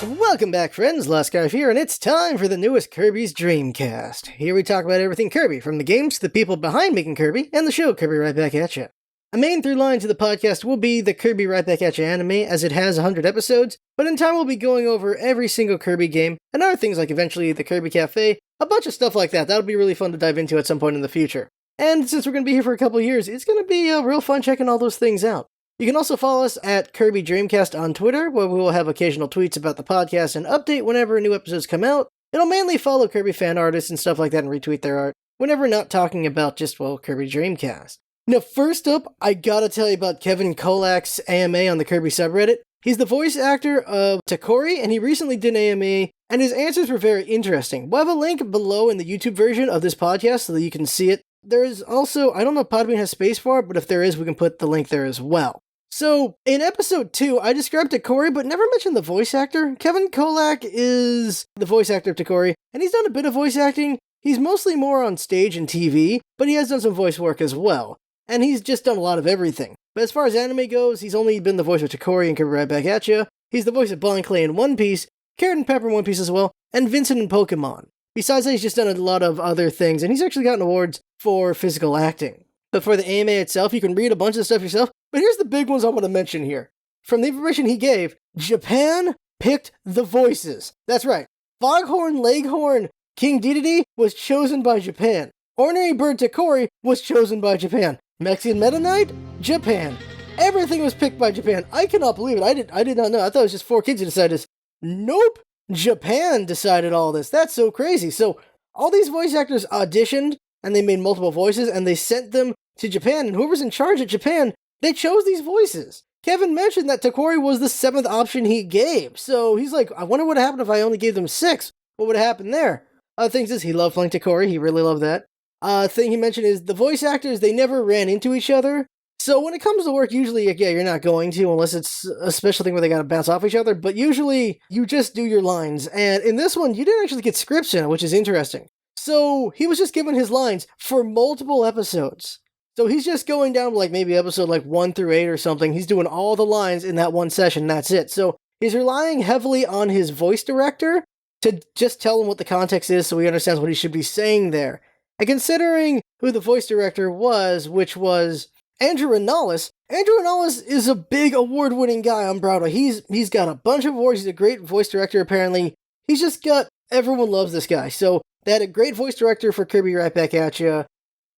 Welcome back, friends. Lascar here, and it's time for the newest Kirby's Dreamcast. Here we talk about everything Kirby, from the games to the people behind making Kirby, and the show Kirby Right Back at Ya. A main through line to the podcast will be the Kirby Right Back at Ya anime, as it has 100 episodes, but in time we'll be going over every single Kirby game, and other things like eventually the Kirby Cafe, a bunch of stuff like that. That'll be really fun to dive into at some point in the future. And since we're going to be here for a couple of years, it's going to be real fun checking all those things out. You can also follow us at Kirby Dreamcast on Twitter, where we will have occasional tweets about the podcast and update whenever new episodes come out. It'll mainly follow Kirby fan artists and stuff like that and retweet their art, whenever not talking about just, Kirby Dreamcast. Now, first up, I gotta tell you about Kevin Kolak's AMA on the Kirby subreddit. He's the voice actor of Takori, and he recently did an AMA, and his answers were very interesting. We'll have a link below in the YouTube version of this podcast so that you can see it. There is also, I don't know if Podbean has space for it, but if there is, we can put the link there as well. So, in episode 2, I described Takori, but never mentioned the voice actor. Kevin Kolak is the voice actor of Takori, and he's done a bit of voice acting. He's mostly more on stage and TV, but he has done some voice work as well. And he's just done a lot of everything. But as far as anime goes, he's only been the voice of Takori in Kirby Right Back at Ya. He's the voice of Bon Clay in One Piece, Carrot and Pepper in One Piece as well, and Vincent in Pokemon. Besides that, he's just done a lot of other things, and he's actually gotten awards for physical acting. But for the AMA itself, you can read a bunch of stuff yourself. But here's the big ones I want to mention here. From the information he gave, Japan picked the voices. That's right. Foghorn Leghorn King Dedede was chosen by Japan. Ornery Bird Takori was chosen by Japan. Mexican Meta Knight? Japan. Everything was picked by Japan. I cannot believe it. I did not know. I thought it was just 4 kids who decided this. Nope. Japan decided all this. That's so crazy. So all these voice actors auditioned, and they made multiple voices, and they sent them to Japan, and whoever's in charge at Japan, they chose these voices. Kevin mentioned that Takori was the 7th option he gave, so he's like, I wonder what would happen if I only gave them 6. What would happen there? Other things is, he loved playing Takori, he really loved that. Thing he mentioned is, the voice actors, they never ran into each other, so when it comes to work, usually, yeah, you're not going to, unless it's a special thing where they gotta bounce off each other, but usually, you just do your lines, and in this one, you didn't actually get scripts in it, which is interesting. So, he was just given his lines for multiple episodes. So he's just going down like maybe episode like 1 through 8 or something. He's doing all the lines in that one session, that's it. So he's relying heavily on his voice director to just tell him what the context is so he understands what he should be saying there. And considering who the voice director was, which was Andrew Ranalis is a big award-winning guy on Broadway. He's got a bunch of awards. He's a great voice director, apparently. He's just got, everyone loves this guy. So they had a great voice director for Kirby Right Back at Ya.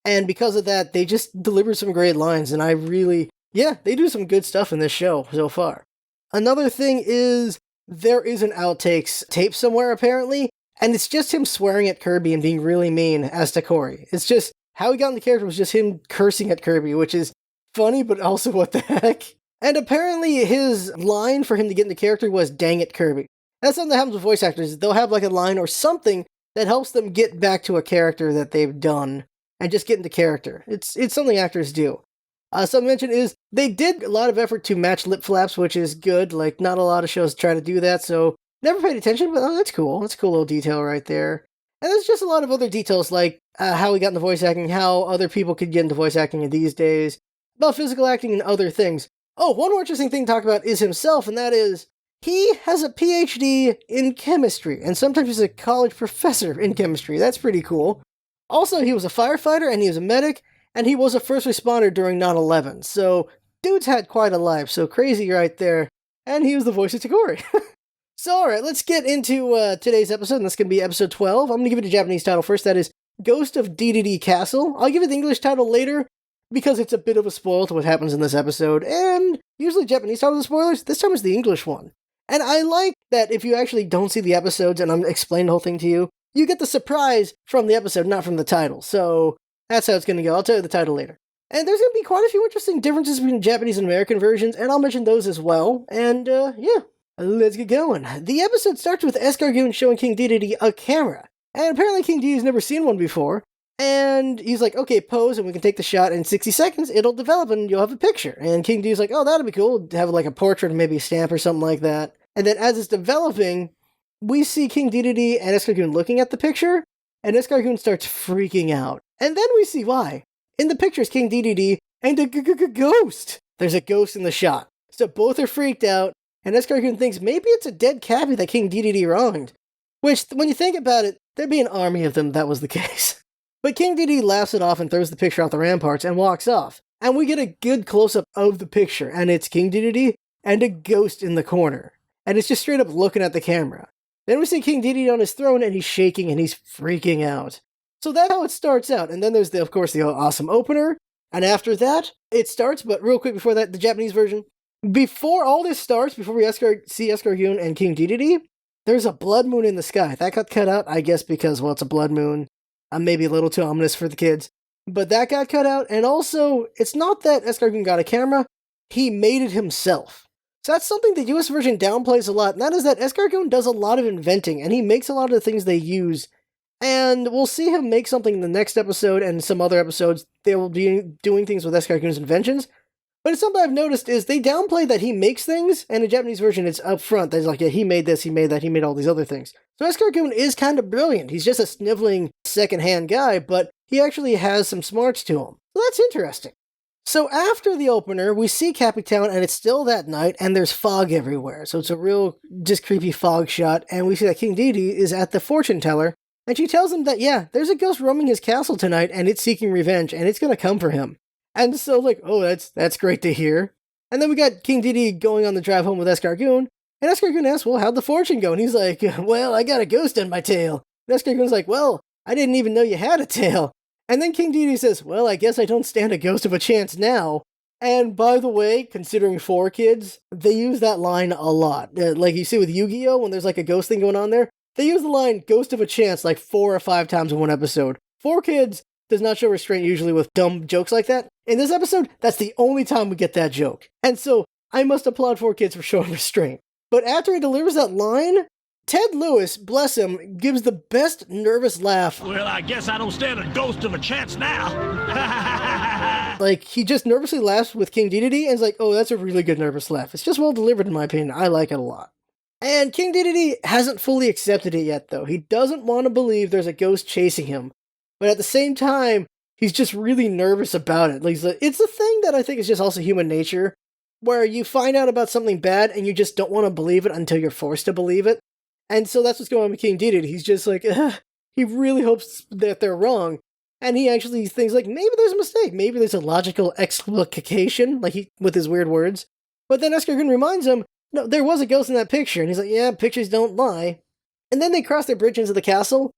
And because of that, they just delivered some great lines, and they do some good stuff in this show so far. Another thing is, there is an outtakes tape somewhere, apparently, and it's just him swearing at Kirby and being really mean as Takori. It's just, how he got in the character was just him cursing at Kirby, which is funny, but also what the heck. And apparently his line for him to get into character was, "Dang it, Kirby." That's something that happens with voice actors. They'll have like a line or something that helps them get back to a character that they've done. And just get into character. It's something actors do. Something mentioned is, they did a lot of effort to match lip flaps, which is good. Like, not a lot of shows try to do that, so never paid attention, but that's cool. That's a cool little detail right there. And there's just a lot of other details, like how he got into voice acting, how other people could get into voice acting these days, about physical acting and other things. Oh, one more interesting thing to talk about is himself, and that is, he has a PhD in chemistry, and sometimes he's a college professor in chemistry. That's pretty cool. Also, he was a firefighter, and he was a medic, and he was a first responder during 9/11, so dude's had quite a life, so crazy right there, and he was the voice of Takori. So alright, let's get into today's episode, and that's going to be episode 12. I'm going to give it a Japanese title first, that is Ghost of Dedede Castle. I'll give it the English title later, because it's a bit of a spoil to what happens in this episode, and usually Japanese titles are spoilers, this time is the English one. And I like that if you actually don't see the episodes, and I'm explaining the whole thing to you, you get the surprise from the episode, not from the title. So that's how it's going to go. I'll tell you the title later. And there's going to be quite a few interesting differences between Japanese and American versions, and I'll mention those as well. And let's get going. The episode starts with Escargoon showing King Dedede a camera. And apparently King Dedede's never seen one before. And he's like, okay, pose, and we can take the shot in 60 seconds. It'll develop, and you'll have a picture. And King Dedede's like, oh, that'd be cool. Have like a portrait, or maybe a stamp or something like that. And then as it's developing, we see King Dedede and Escargoon looking at the picture, and Escargoon starts freaking out. And then we see why. In the picture is King Dedede and a ghost. There's a ghost in the shot. So both are freaked out, and Escargoon thinks maybe it's a dead Cappy that King Dedede wronged. Which, when you think about it, there'd be an army of them if that was the case. But King Dedede laughs it off and throws the picture out the ramparts and walks off. And we get a good close-up of the picture, and it's King Dedede and a ghost in the corner. And it's just straight up looking at the camera. Then we see King Dedede on his throne, and he's shaking and he's freaking out. So that's how it starts out. And then there's, of course, the awesome opener. And after that, it starts, but real quick before that, the Japanese version. Before all this starts, before we see Escargoon and King Dedede, there's a blood moon in the sky. That got cut out, I guess, because, well, it's a blood moon. Maybe a little too ominous for the kids. But that got cut out, and also, it's not that Escargoon got a camera, he made it himself. So that's something the US version downplays a lot, and that is that Escargoon does a lot of inventing, and he makes a lot of the things they use. And we'll see him make something in the next episode, and some other episodes, they will be doing things with Escargoon's inventions. But it's something I've noticed is they downplay that he makes things, and in the Japanese version it's up front. There's like, yeah, he made this, he made that, he made all these other things. So Escargoon is kind of brilliant. He's just a sniveling second-hand guy, but he actually has some smarts to him. So that's interesting. So after the opener, we see Cappy Town, and it's still that night, and there's fog everywhere. So it's a real, just creepy fog shot, and we see that King Dedede is at the fortune teller, and she tells him that, yeah, there's a ghost roaming his castle tonight, and it's seeking revenge, and it's gonna come for him. And so, like, oh, that's great to hear. And then we got King Dedede going on the drive home with Escargoon, and Escargoon asks, well, how'd the fortune go? And he's like, well, I got a ghost on my tail. And Escargoon's like, well, I didn't even know you had a tail. And then King Dedede says, well, I guess I don't stand a ghost of a chance now. And by the way, considering 4 kids, they use that line a lot. Like you see with Yu-Gi-Oh! When there's like a ghost thing going on there, they use the line, ghost of a chance, like 4 or 5 times in one episode. 4 kids does not show restraint usually with dumb jokes like that. In this episode, that's the only time we get that joke. And so, I must applaud 4 kids for showing restraint. But after he delivers that line, Ted Lewis, bless him, gives the best nervous laugh. Well, I guess I don't stand a ghost of a chance now. Like, he just nervously laughs with King Dedede, and is like, oh, that's a really good nervous laugh. It's just well delivered in my opinion. I like it a lot. And King Dedede hasn't fully accepted it yet, though. He doesn't want to believe there's a ghost chasing him. But at the same time, he's just really nervous about it. Like, it's a thing that I think is just also human nature, where you find out about something bad and you just don't want to believe it until you're forced to believe it. And so that's what's going on with King Dedede. He's just like, he really hopes that they're wrong. And he actually thinks, like, maybe there's a mistake. Maybe there's a logical explication, like with his weird words. But then Escargoon reminds him, no, there was a ghost in that picture. And he's like, yeah, pictures don't lie. And then they cross their bridge into the castle,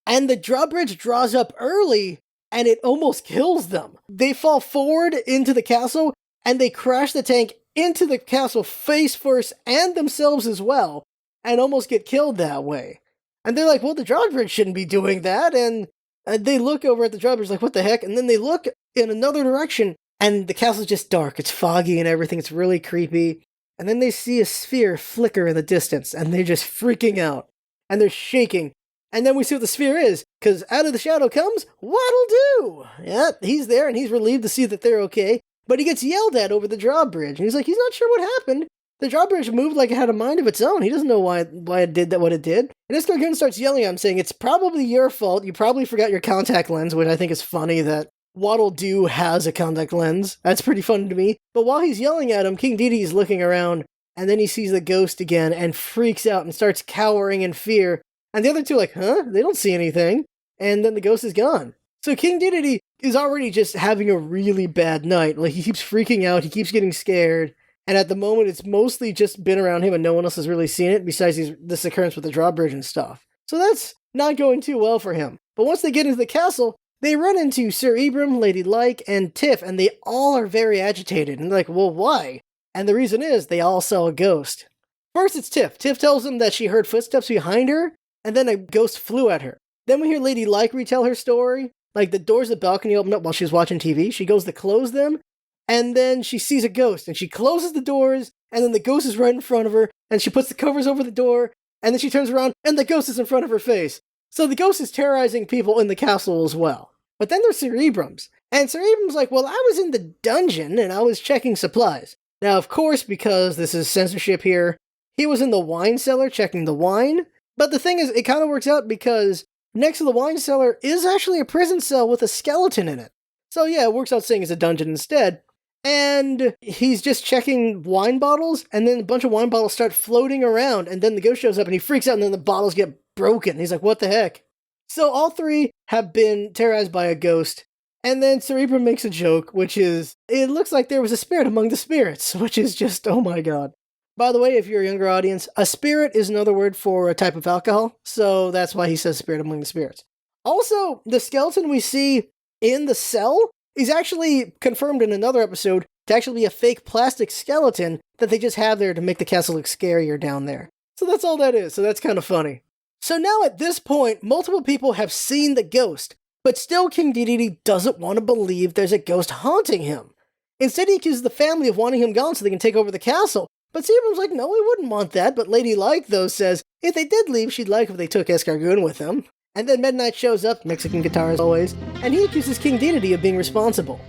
and the drawbridge draws up early, and it almost kills them. They fall forward into the castle, and they crash the tank into the castle face first, and themselves as well, and almost get killed that way. And they're like, well, the drawbridge shouldn't be doing that, and they look over at the drawbridge like, what the heck? And then they look in another direction, and the castle's just dark. It's foggy and everything. It's really creepy. And then they see a sphere flicker in the distance, and they're just freaking out. And they're shaking. And then we see what the sphere is, because out of the shadow comes Waddle-Doo! Yeah, he's there, and he's relieved to see that they're okay, but he gets yelled at over the drawbridge, and he's like, he's not sure what happened. The drawbridge moved like it had a mind of its own. He doesn't know why it did that, what it did. And Escargoon starts yelling at him, saying, it's probably your fault. You probably forgot your contact lens, which I think is funny that Waddle-Doo has a contact lens. That's pretty funny to me. But while he's yelling at him, King Dedede is looking around, and then he sees the ghost again and freaks out and starts cowering in fear. And the other two are like, huh? They don't see anything. And then the ghost is gone. So King Dedede is already just having a really bad night. Like, he keeps freaking out, he keeps getting scared. And at the moment, it's mostly just been around him and no one else has really seen it, besides this occurrence with the drawbridge and stuff. So that's not going too well for him. But once they get into the castle, they run into Sir Ibram, Lady Like, and Tiff, and they all are very agitated. And they're like, well, why? And the reason is, they all saw a ghost. First, it's Tiff. Tiff tells them that she heard footsteps behind her, and then a ghost flew at her. Then we hear Lady Like retell her story. Like, the doors of the balcony opened up while she was watching TV. She goes to close them, and then she sees a ghost, and she closes the doors, and then the ghost is right in front of her, and she puts the covers over the door, and then she turns around, and the ghost is in front of her face. So the ghost is terrorizing people in the castle as well. But then there's Sir Ibram's, and Sir Ibram's like, well, I was in the dungeon, and I was checking supplies. Now, of course, because this is censorship here, he was in the wine cellar checking the wine. But the thing is, it kind of works out because next to the wine cellar is actually a prison cell with a skeleton in it. So yeah, it works out saying it's a dungeon instead. And he's just checking wine bottles, and then a bunch of wine bottles start floating around, and then the ghost shows up and he freaks out, and then the bottles get broken. He's like, what the heck? So all three have been terrorized by a ghost, and then Cerebrum makes a joke, which is, it looks like there was a spirit among the spirits, which is just, oh my god. By the way, if you're a younger audience, a spirit is another word for a type of alcohol, so that's why he says spirit among the spirits. Also, the skeleton we see in the cell is actually confirmed in another episode to actually be a fake plastic skeleton that they just have there to make the castle look scarier down there. So that's all that is, so that's kind of funny. So now at this point, multiple people have seen the ghost, but still King Dedede doesn't want to believe there's a ghost haunting him. Instead, he accuses the family of wanting him gone so they can take over the castle, but Cerebrum's like, no, we wouldn't want that, but Lady Like, though, says if they did leave, she'd like if they took Escargoon with them. And then Midnight shows up, Mexican guitar as always, and he accuses King Dedede of being responsible.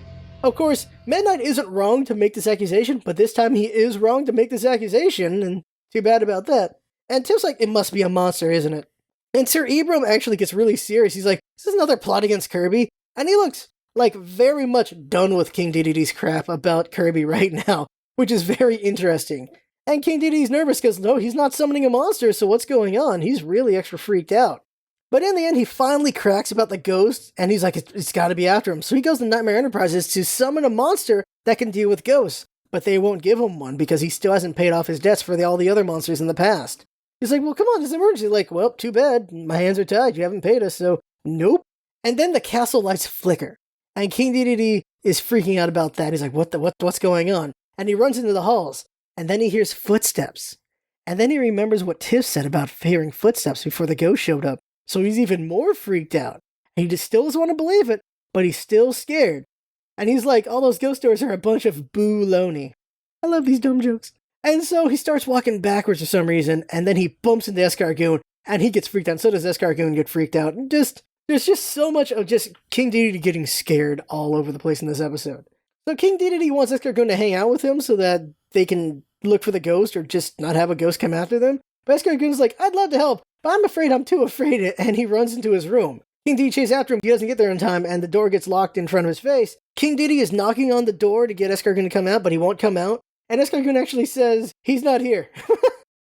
Of course, Midnight isn't wrong to make this accusation, but this time he is wrong to make this accusation, and too bad about that. And Tim's like, it must be a monster, isn't it? And Cerebrum actually gets really serious. He's like, is this another plot against Kirby? And he looks like very much done with King Dedede's crap about Kirby right now, which is very interesting. And King Dedede's nervous because, no, he's not summoning a monster, so what's going on? He's really extra freaked out. But in the end, he finally cracks about the ghost, and he's like, it's got to be after him. So he goes to Nightmare Enterprises to summon a monster that can deal with ghosts, but they won't give him one because he still hasn't paid off his debts for all the other monsters in the past. He's like, well, come on, it's an emergency. Like, well, too bad. My hands are tied. You haven't paid us, so nope. And then the castle lights flicker, and King Dedede is freaking out about that. He's like, what's going on? And he runs into the halls, and then he hears footsteps. And then he remembers what Tiff said about hearing footsteps before the ghost showed up. So he's even more freaked out. And he just still doesn't want to believe it, but he's still scared. And he's like, all those ghost stories are a bunch of boo-loney. I love these dumb jokes. And so he starts walking backwards for some reason, and then he bumps into Escargoon, and he gets freaked out. So does Escargoon get freaked out. And there's just so much of just King Dedede getting scared all over the place in this episode. So King Dedede wants Escargoon to hang out with him so that they can look for the ghost or just not have a ghost come after them. But Escargoon's like, I'd love to help, but I'm afraid I'm too afraid, and he runs into his room. King Dedede chases after him, he doesn't get there in time, and the door gets locked in front of his face. King Dedede is knocking on the door to get Escargoon to come out, but he won't come out. And Escargoon actually says, he's not here.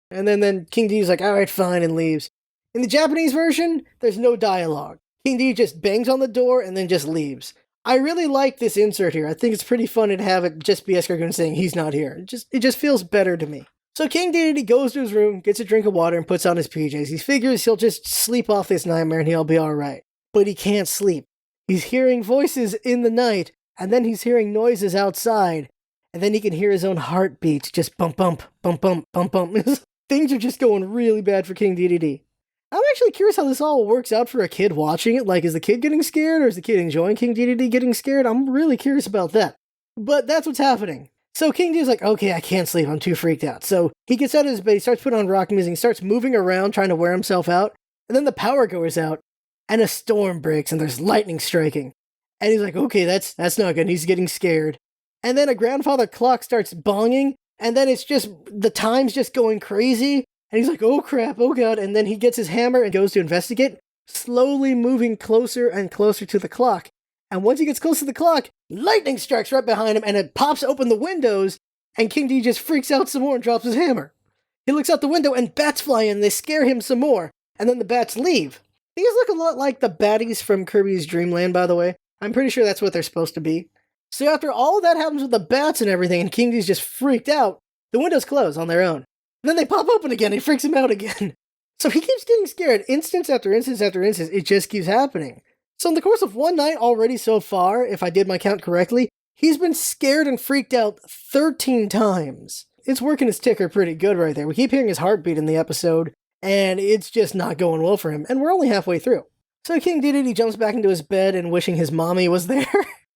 And then King Dedede's like, alright, fine, and leaves. In the Japanese version, there's no dialogue. King Dedede just bangs on the door and then just leaves. I really like this insert here. I think it's pretty funny to have it just be Escargoon saying he's not here. It just feels better to me. So King Dedede goes to his room, gets a drink of water, and puts on his PJs. He figures he'll just sleep off this nightmare and he'll be alright. But he can't sleep. He's hearing voices in the night, and then he's hearing noises outside, and then he can hear his own heartbeat, just bump, bump, bump, bump, bump, bump. Things are just going really bad for King Dedede. I'm actually curious how this all works out for a kid watching it. Like, is the kid getting scared, or is the kid enjoying King Dedede getting scared? I'm really curious about that. But that's what's happening. So King Dedede's like, okay, I can't sleep, I'm too freaked out. So he gets out of his bed, he starts putting on rock music, he starts moving around, trying to wear himself out, and then the power goes out, and a storm breaks, and there's lightning striking. And he's like, okay, that's not good, and he's getting scared. And then a grandfather clock starts bonging, and then it's just, the time's just going crazy, and he's like, oh crap, oh god, and then he gets his hammer and goes to investigate, slowly moving closer and closer to the clock. And once he gets close to the clock, lightning strikes right behind him, and it pops open the windows, and King Dedede just freaks out some more and drops his hammer. He looks out the window, and bats fly in, and they scare him some more, and then the bats leave. These look a lot like the baddies from Kirby's Dream Land, by the way. I'm pretty sure that's what they're supposed to be. So after all that happens with the bats and everything, and King Dedede's just freaked out, the windows close on their own. And then they pop open again, and he freaks him out again. So he keeps getting scared, instance after instance after instance, it just keeps happening. So in the course of one night already so far, if I did my count correctly, he's been scared and freaked out 13 times. It's working his ticker pretty good right there. We keep hearing his heartbeat in the episode, and it's just not going well for him, and we're only halfway through. So King Dedede jumps back into his bed and wishing his mommy was there.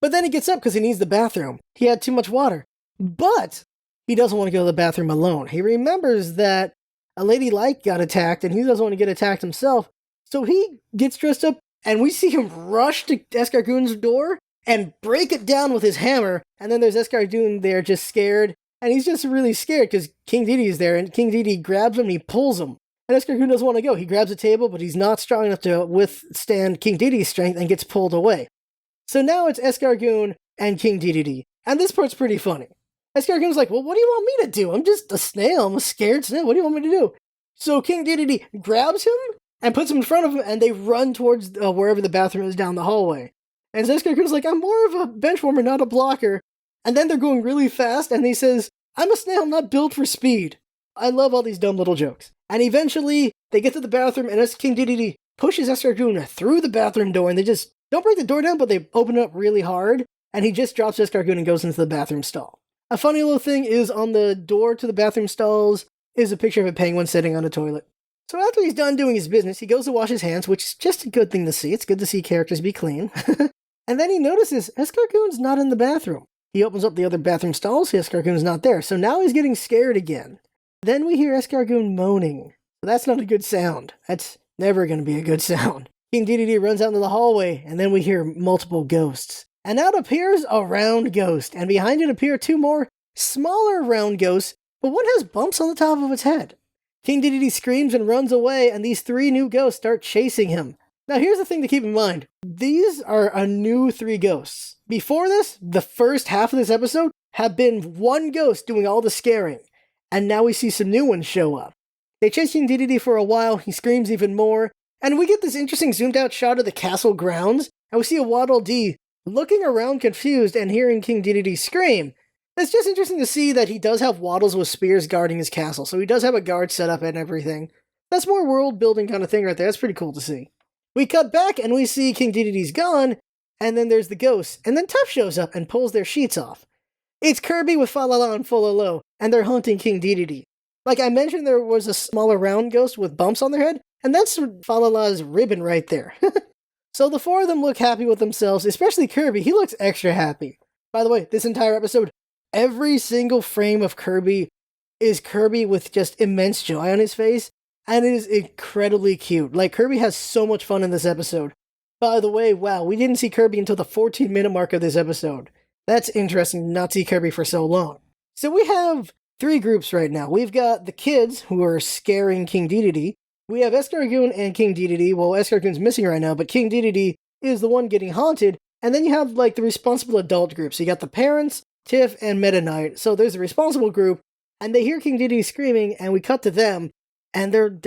But then he gets up because he needs the bathroom. He had too much water. But he doesn't want to go to the bathroom alone. He remembers that a Lady Like got attacked, and he doesn't want to get attacked himself. So he gets dressed up, and we see him rush to Escargoon's door and break it down with his hammer. And then there's Escargoon there just scared. And he's just really scared because King Dedede is there. And King Dedede grabs him and he pulls him. And Escargoon doesn't want to go. He grabs a table, but he's not strong enough to withstand King Dedede's strength and gets pulled away. So now it's Escargoon and King Dedede. And this part's pretty funny. Escargoon's like, well, what do you want me to do? I'm just a snail. I'm a scared snail. What do you want me to do? So King Dedede grabs him and puts him in front of him, and they run towards wherever the bathroom is down the hallway. And Escargoon's like, I'm more of a bench warmer, not a blocker. And then they're going really fast, and he says, I'm a snail, not built for speed. I love all these dumb little jokes. And eventually, they get to the bathroom, and King Dedede pushes Escargoon through the bathroom door, and they just don't break the door down, but they open it up really hard, and he just drops Escargoon and goes into the bathroom stall. A funny little thing is on the door to the bathroom stalls is a picture of a penguin sitting on a toilet. So after he's done doing his business, he goes to wash his hands, which is just a good thing to see. It's good to see characters be clean. And then he notices Escargoon's not in the bathroom. He opens up the other bathroom stalls, Escargoon's not there, so now he's getting scared again. Then we hear Escargoon moaning. So that's not a good sound. That's never going to be a good sound. King Dedede runs out into the hallway, and then we hear multiple ghosts. And out appears a round ghost, and behind it appear two more smaller round ghosts, but one has bumps on the top of its head. King Dedede screams and runs away, and these three new ghosts start chasing him. Now here's the thing to keep in mind. These are a new three ghosts. Before this, the first half of this episode have been one ghost doing all the scaring, and now we see some new ones show up. They chase King Dedede for a while, he screams even more, and we get this interesting zoomed out shot of the castle grounds, and we see a Waddle Dee looking around confused and hearing King Dedede scream. It's just interesting to see that he does have Waddles with spears guarding his castle, so he does have a guard set up and everything. That's more world building kind of thing right there, that's pretty cool to see. We cut back and we see King Dedede's gone, and then there's the ghosts, and then Tuff shows up and pulls their sheets off. It's Kirby with Falala and Fololo, and they're hunting King Dedede. Like I mentioned, there was a smaller round ghost with bumps on their head, and that's Falala's ribbon right there. So the four of them look happy with themselves, especially Kirby. He looks extra happy. By the way, this entire episode, every single frame of Kirby is Kirby with just immense joy on his face, and it is incredibly cute. Like, Kirby has so much fun in this episode. By the way, wow, we didn't see Kirby until the 14-minute mark of this episode. That's interesting to not see Kirby for so long. So we have three groups right now. We've got the kids who are scaring King Dedede. We have Escargoon and King Dedede. Well, Escargoon's missing right now, but King Dedede is the one getting haunted. And then you have, like, the responsible adult group. So you got the parents, Tiff, and Meta Knight. So there's the responsible group, and they hear King Dedede screaming, and we cut to them, and they're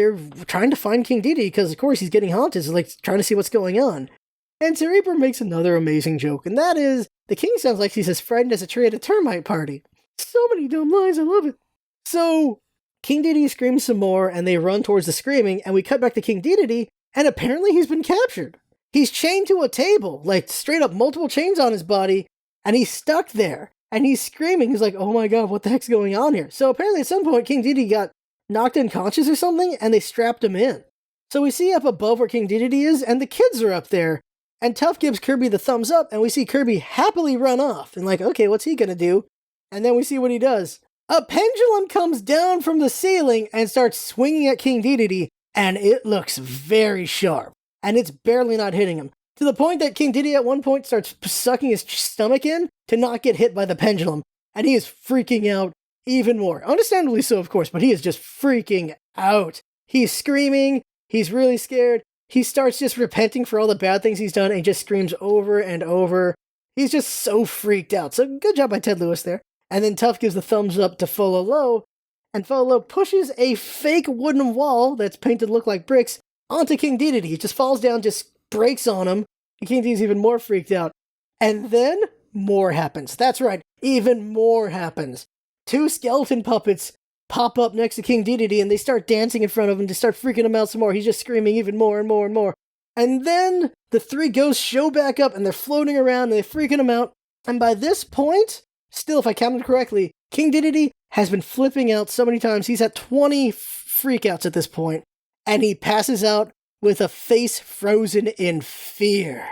trying to find King Dedede, because, of course, he's getting haunted, so, like, trying to see what's going on. And Cerebro makes another amazing joke, and that is, the king sounds like he's as frightened as a tree at a termite party. So many dumb lines, I love it. So, King Dedede screams some more, and they run towards the screaming, and we cut back to King Dedede, and apparently he's been captured. He's chained to a table, like, straight up multiple chains on his body, and he's stuck there. And he's screaming. He's like, oh my god, what the heck's going on here? So apparently at some point, King Dedede got knocked unconscious or something, and they strapped him in. So we see up above where King Dedede is, and the kids are up there. And Tuff gives Kirby the thumbs up, and we see Kirby happily run off. And like, okay, what's he gonna do? And then we see what he does. A pendulum comes down from the ceiling and starts swinging at King Dedede, and it looks very sharp. And it's barely not hitting him. To the point that King Dedede at one point starts sucking his stomach in to not get hit by the pendulum. And he is freaking out even more. Understandably so, of course, but he is just freaking out. He's screaming. He's really scared. He starts just repenting for all the bad things he's done and just screams over and over. He's just so freaked out. So good job by Ted Lewis there. And then Tuff gives the thumbs up to Fololo. And Fololo pushes a fake wooden wall that's painted to look like bricks onto King Dedede. He just falls down, just breaks on him. And King Dedede's even more freaked out. And then more happens. That's right, even more happens. Two skeleton puppets pop up next to King Dedede, and they start dancing in front of him to start freaking him out some more. He's just screaming even more and more and more. And then the three ghosts show back up, and they're floating around, and they're freaking him out. And by this point, still, if I counted correctly, King Dedede has been flipping out so many times. He's at 20 freakouts at this point, and he passes out with a face frozen in fear.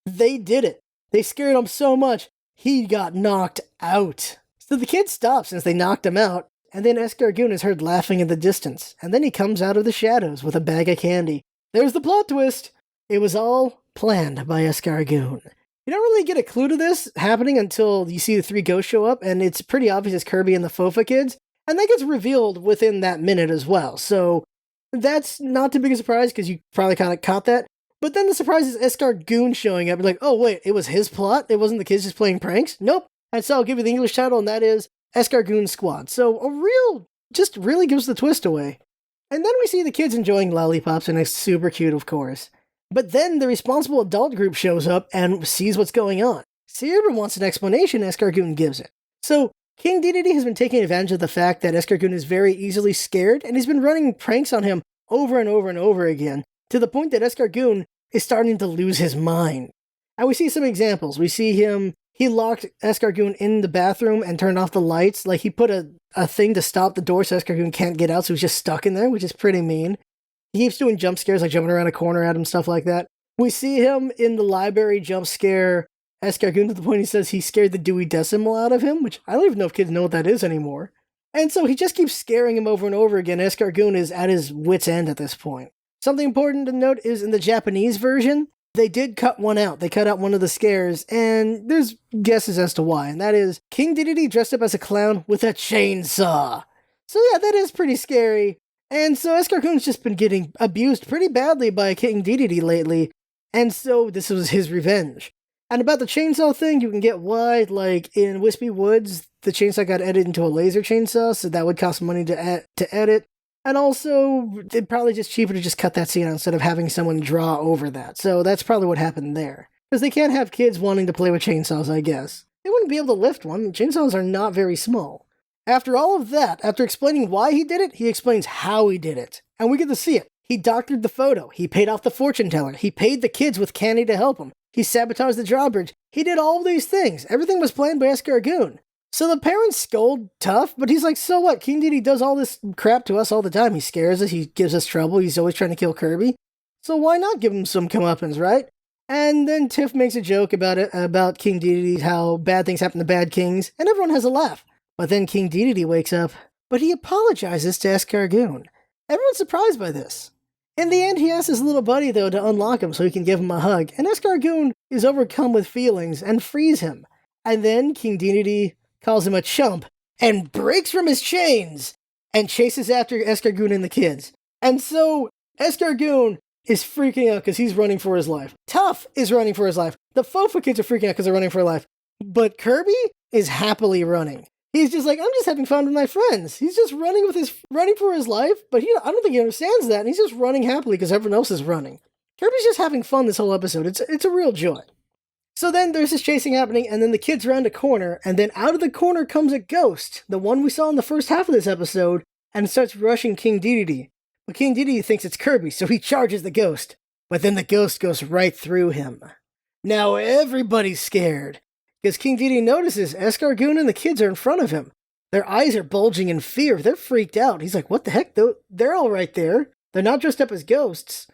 They did it. They scared him so much, he got knocked out. So the kid stops since they knocked him out, and then Escargoon is heard laughing in the distance, and then he comes out of the shadows with a bag of candy. There's the plot twist. It was all planned by Escargoon. You don't really get a clue to this happening until you see the three ghosts show up, and it's pretty obvious it's Kirby and the Fofa kids, and that gets revealed within that minute as well. So that's not too big a surprise, because you probably kind of caught that. But then the surprise is Escargoon showing up, and like, oh wait, it was his plot? It wasn't the kids just playing pranks? Nope. And so I'll give you the English title, and that is Escargoon Squad. So just really gives the twist away. And then we see the kids enjoying lollipops, and it's super cute, of course. But then the responsible adult group shows up and sees what's going on. See, everyone wants an explanation, Escargoon gives it. So King Dedede has been taking advantage of the fact that Escargoon is very easily scared, and he's been running pranks on him over and over and over again, to the point that Escargoon is starting to lose his mind. And we see some examples. We see he locked Escargoon in the bathroom and turned off the lights. Like, he put a thing to stop the door so Escargoon can't get out, so he's just stuck in there, which is pretty mean. He keeps doing jump scares, like jumping around a corner at him, stuff like that. We see him in the library jump scare Escargoon to the point he says he scared the Dewey Decimal out of him, which I don't even know if kids know what that is anymore. And so he just keeps scaring him over and over again. Escargoon is at his wit's end at this point. Something important to note is in the Japanese version, they did cut one out. They cut out one of the scares, and there's guesses as to why, and that is King Dedede dressed up as a clown with a chainsaw. So yeah, that is pretty scary. And so Escargoon's just been getting abused pretty badly by King Dedede lately, and so this was his revenge. And about the chainsaw thing, you can get why, like in Wispy Woods, the chainsaw got edited into a laser chainsaw, so that would cost money to edit. And also, it'd probably just cheaper to just cut that scene out instead of having someone draw over that. So that's probably what happened there. Because they can't have kids wanting to play with chainsaws, I guess. They wouldn't be able to lift one. Chainsaws are not very small. After all of that, after explaining why he did it, he explains how he did it. And we get to see it. He doctored the photo. He paid off the fortune teller. He paid the kids with candy to help him. He sabotaged the drawbridge. He did all of these things. Everything was planned by Escargoon. So the parents scold tough, but he's like, so what? King Dedede does all this crap to us all the time. He scares us. He gives us trouble. He's always trying to kill Kirby. So why not give him some comeuppance, right? And then Tiff makes a joke about it, about King Dedede, how bad things happen to bad kings, and everyone has a laugh. But then King Dedede wakes up, but he apologizes to Escargoon. Everyone's surprised by this. In the end, he asks his little buddy, though, to unlock him so he can give him a hug, and Escargoon is overcome with feelings and frees him. And then King Dedede calls him a chump and breaks from his chains and chases after Escargoon and the kids. And so Escargoon is freaking out because he's running for his life. Tough is running for his life. The Fofa kids are freaking out because they're running for their life. But Kirby is happily running. He's just like, I'm just having fun with my friends. He's just running for his life, but I don't think he understands that, and he's just running happily because everyone else is running. Kirby's just having fun this whole episode. It's a real joy. So then there's this chasing happening, and then the kids round a corner, and then out of the corner comes a ghost, the one we saw in the first half of this episode, and starts rushing King Dedede. But King Dedede thinks it's Kirby, so he charges the ghost. But then the ghost goes right through him. Now everybody's scared, because King Dedede notices Escargoon and the kids are in front of him. Their eyes are bulging in fear. They're freaked out. He's like, what the heck? They're all right there. They're not dressed up as ghosts.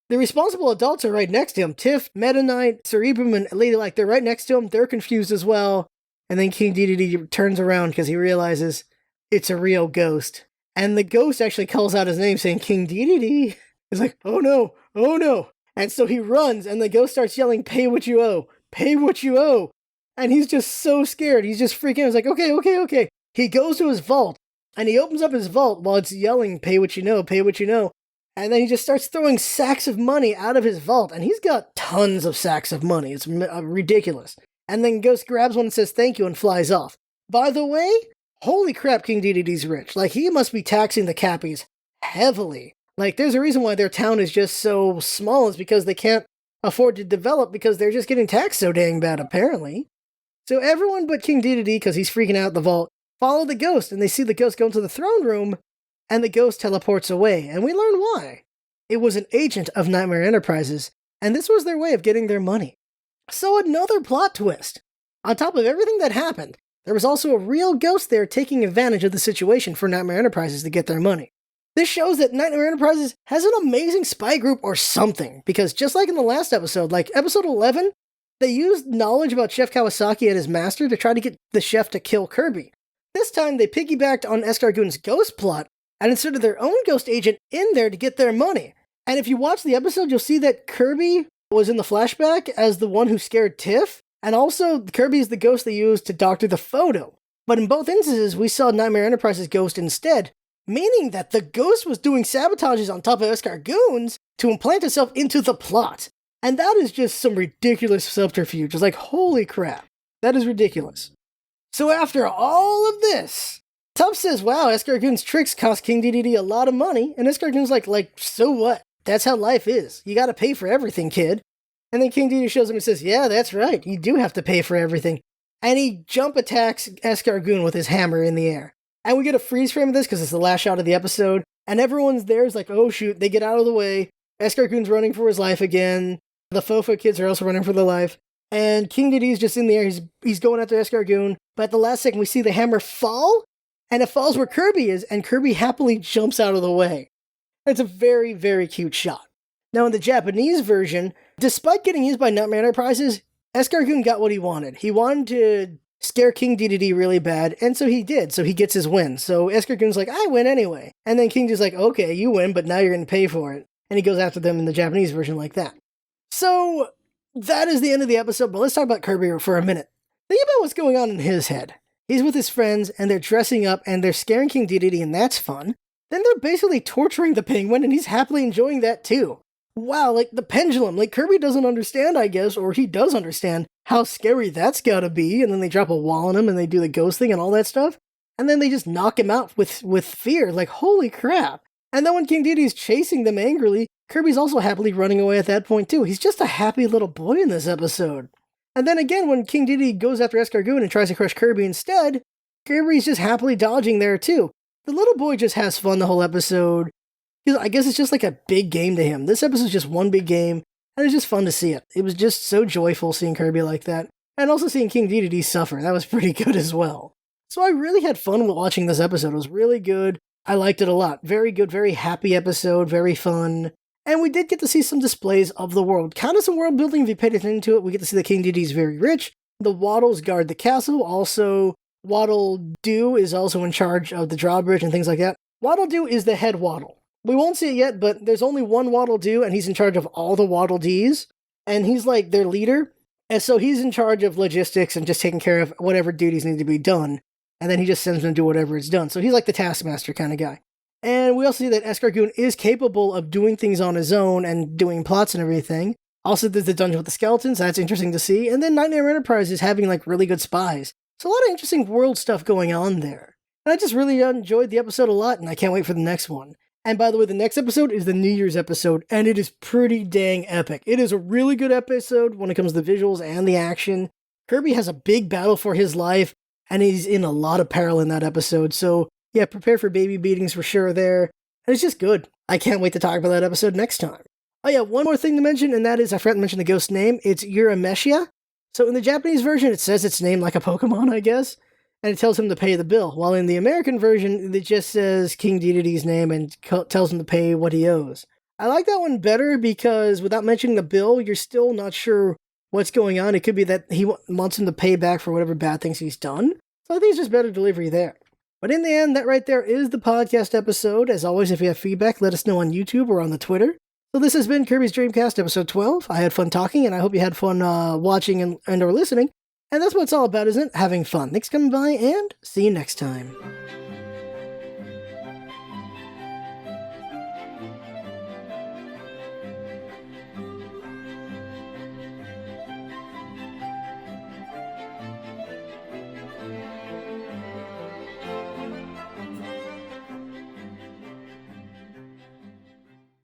The responsible adults are right next to him. Tiff, Meta Knight, Cerebrum, and Ladylike, they're right next to him. They're confused as well. And then King Dedede turns around because he realizes it's a real ghost. And the ghost actually calls out his name, saying, King Dedede. He's like, oh no, oh no. And so he runs, and the ghost starts yelling, pay what you owe, pay what you owe. And he's just so scared. He's just freaking out. He's like, okay. He goes to his vault, and he opens up his vault while it's yelling, pay what you know, pay what you know. And then he just starts throwing sacks of money out of his vault, and he's got tons of sacks of money. It's ridiculous. And then Ghost grabs one and says thank you and flies off. By the way, holy crap, King Dedede's rich. Like, he must be taxing the Cappies heavily. Like, there's a reason why their town is just so small, is because they can't afford to develop because they're just getting taxed so dang bad, apparently. So everyone but King Dedede, because he's freaking out at the vault, follow the ghost, and they see the ghost go into the throne room, and the ghost teleports away, and we learn why. It was an agent of Nightmare Enterprises, and this was their way of getting their money. So another plot twist. On top of everything that happened, there was also a real ghost there taking advantage of the situation for Nightmare Enterprises to get their money. This shows that Nightmare Enterprises has an amazing spy group or something, because just like in the last episode, like episode 11, they used knowledge about Chef Kawasaki and his master to try to get the chef to kill Kirby. This time, they piggybacked on Escargoon's ghost plot and inserted their own ghost agent in there to get their money. And if you watch the episode, you'll see that Kirby was in the flashback as the one who scared Tiff, and also Kirby is the ghost they used to doctor the photo. But in both instances, we saw Nightmare Enterprises' ghost instead, meaning that the ghost was doing sabotages on top of Escargoon's to implant itself into the plot. And that is just some ridiculous subterfuge. It's like, holy crap. That is ridiculous. So after all of this, Tubbs says, wow, Escargoon's tricks cost King Dedede a lot of money, and Escargoon's like, so what? That's how life is. You gotta pay for everything, kid. And then King Dedede shows him and says, yeah, that's right, you do have to pay for everything. And he jump attacks Escargoon with his hammer in the air. And we get a freeze frame of this because it's the last shot of the episode, and everyone's there is like, oh shoot, they get out of the way, Escargoon's running for his life again, the Fofa kids are also running for their life, and King Dedede's just in the air, he's going after Escargoon, but at the last second we see the hammer fall, and it falls where Kirby is, and Kirby happily jumps out of the way. It's a very, very cute shot. Now in the Japanese version, despite getting used by Nightmare Enterprises, Escargoon got what he wanted. He wanted to scare King Dedede really bad, and so he did, so he gets his win. So Escargoon's like, I win anyway. And then King Dedede's like, okay, you win, but now you're going to pay for it. And he goes after them in the Japanese version like that. So that is the end of the episode, but let's talk about Kirby for a minute. Think about what's going on in his head. He's with his friends, and they're dressing up, and they're scaring King Dedede, and that's fun. Then they're basically torturing the penguin, and he's happily enjoying that too. Wow, like the pendulum. Like Kirby doesn't understand, I guess, or he does understand how scary that's gotta be, and then they drop a wall on him, and they do the ghost thing and all that stuff. And then they just knock him out with fear, like holy crap. And then when King Dedede's chasing them angrily, Kirby's also happily running away at that point too. He's just a happy little boy in this episode. And then again, when King Dedede goes after Escargoon and tries to crush Kirby instead, Kirby's just happily dodging there too. The little boy just has fun the whole episode. I guess it's just like a big game to him. This episode's just one big game, and it's just fun to see it. It was just so joyful seeing Kirby like that, and also seeing King Dedede suffer. That was pretty good as well. So I really had fun watching this episode. It was really good. I liked it a lot. Very good, very happy episode, very fun. And we did get to see some displays of the world. Kind of some world building if you paid attention to it. We get to see that King Dedede's very rich. The Waddles guard the castle. Also, Waddle Doo is also in charge of the drawbridge and things like that. Waddle Doo is the head Waddle. We won't see it yet, but there's only one Waddle Doo, and he's in charge of all the Waddle Dees. And he's like their leader. And so he's in charge of logistics and just taking care of whatever duties need to be done. And then he just sends them to do whatever is done. So he's like the taskmaster kind of guy. And we also see that Escargoon is capable of doing things on his own and doing plots and everything. Also, there's the Dungeon with the Skeletons. That's interesting to see. And then Nightmare Enterprise is having like really good spies. So a lot of interesting world stuff going on there. And I just really enjoyed the episode a lot, and I can't wait for the next one. And by the way, the next episode is the New Year's episode, and it is pretty dang epic. It is a really good episode when it comes to the visuals and the action. Kirby has a big battle for his life, and he's in a lot of peril in that episode. So yeah, prepare for baby beatings for sure there. And it's just good. I can't wait to talk about that episode next time. Oh yeah, one more thing to mention, and that is, I forgot to mention the ghost name. It's Uramesia. So in the Japanese version, it says its name like a Pokemon, I guess. And it tells him to pay the bill. While in the American version, it just says King Dedede's name and tells him to pay what he owes. I like that one better because without mentioning the bill, you're still not sure what's going on. It could be that he wants him to pay back for whatever bad things he's done. So I think it's just better delivery there. But in the end, that right there is the podcast episode. As always, if you have feedback, let us know on YouTube or on the Twitter. So this has been Kirby's Dreamcast episode 12. I had fun talking, and I hope you had fun watching and or listening. And that's what it's all about, isn't it? Having fun. Thanks for coming by, and see you next time.